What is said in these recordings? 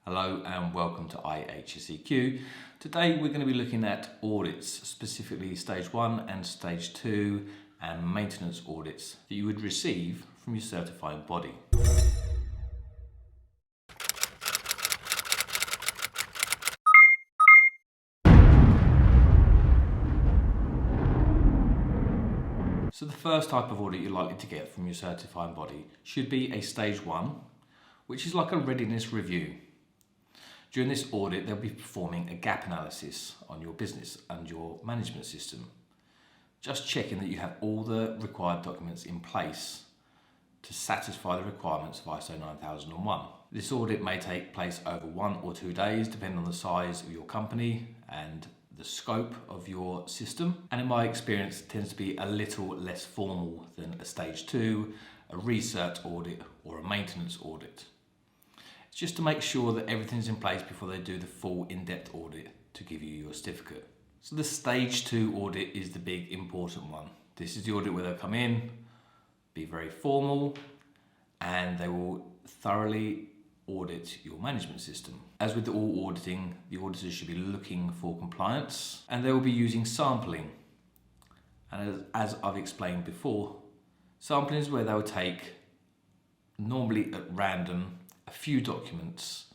Hello and welcome to i-HSEQ. Today we're going to be looking at audits, specifically stage 1 and stage 2 and maintenance audits that you would receive from your certifying body. So the first type of audit you're likely to get from your certifying body should be a stage 1, which is like a readiness review. During this audit, they'll be performing a gap analysis on your business and your management system, just checking that you have all the required documents in place to satisfy the requirements of ISO 9001. This audit may take place over 1 or 2 days, depending on the size of your company and the scope of your system. And in my experience, it tends to be a little less formal than a stage 2, a research audit or a maintenance audit. It's just to make sure that everything's in place before they do the full in-depth audit to give you your certificate. So the stage 2 audit is the big important one. This is the audit where they'll come in, be very formal, and they will thoroughly audit your management system. As with all auditing, the auditors should be looking for compliance, and they will be using sampling. And as I've explained before, sampling is where they will take, normally at random, a few documents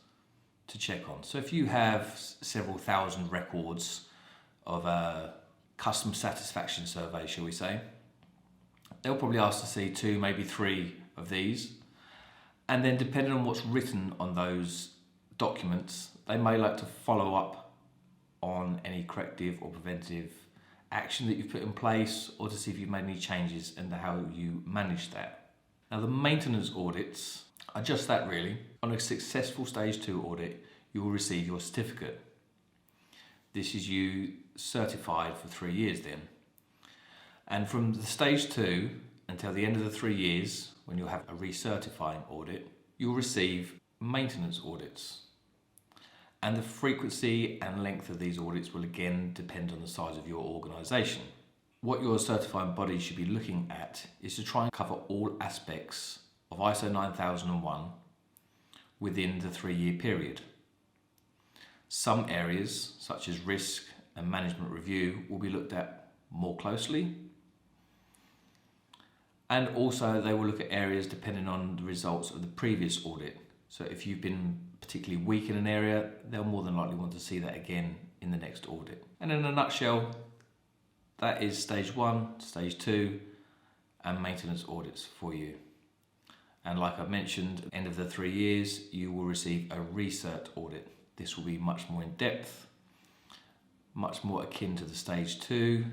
to check on. So if you have several thousand records of a customer satisfaction survey, shall we say, they'll probably ask to see 2, maybe 3 of these. And then depending on what's written on those documents, they may like to follow up on any corrective or preventative action that you've put in place, or to see if you've made any changes and how you manage that. Now the maintenance audits are just that really. On a successful stage 2 audit, you will receive your certificate. This is you certified for 3 years then. And from the stage 2 until the end of the 3 years, when you'll have a recertifying audit, you'll receive maintenance audits. And the frequency and length of these audits will again depend on the size of your organisation. What your certifying body should be looking at is to try and cover all aspects of ISO 9001 within the 3-year period. Some areas, such as risk and management review, will be looked at more closely. And also they will look at areas depending on the results of the previous audit. So if you've been particularly weak in an area, they'll more than likely want to see that again in the next audit. And in a nutshell, that is stage 1, stage 2, and maintenance audits for you. And like I've mentioned, at the end of the 3 years, you will receive a research audit. This will be much more in depth, much more akin to the stage 2,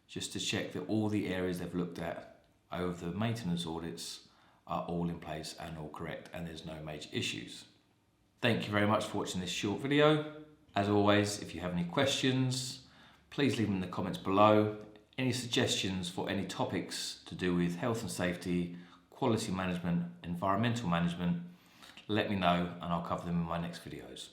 just to check that all the areas they've looked at over the maintenance audits are all in place and all correct, and there's no major issues. Thank you very much for watching this short video. As always, if you have any questions, please leave them in the comments below. Any suggestions for any topics to do with health and safety, quality management, environmental management, let me know and I'll cover them in my next videos.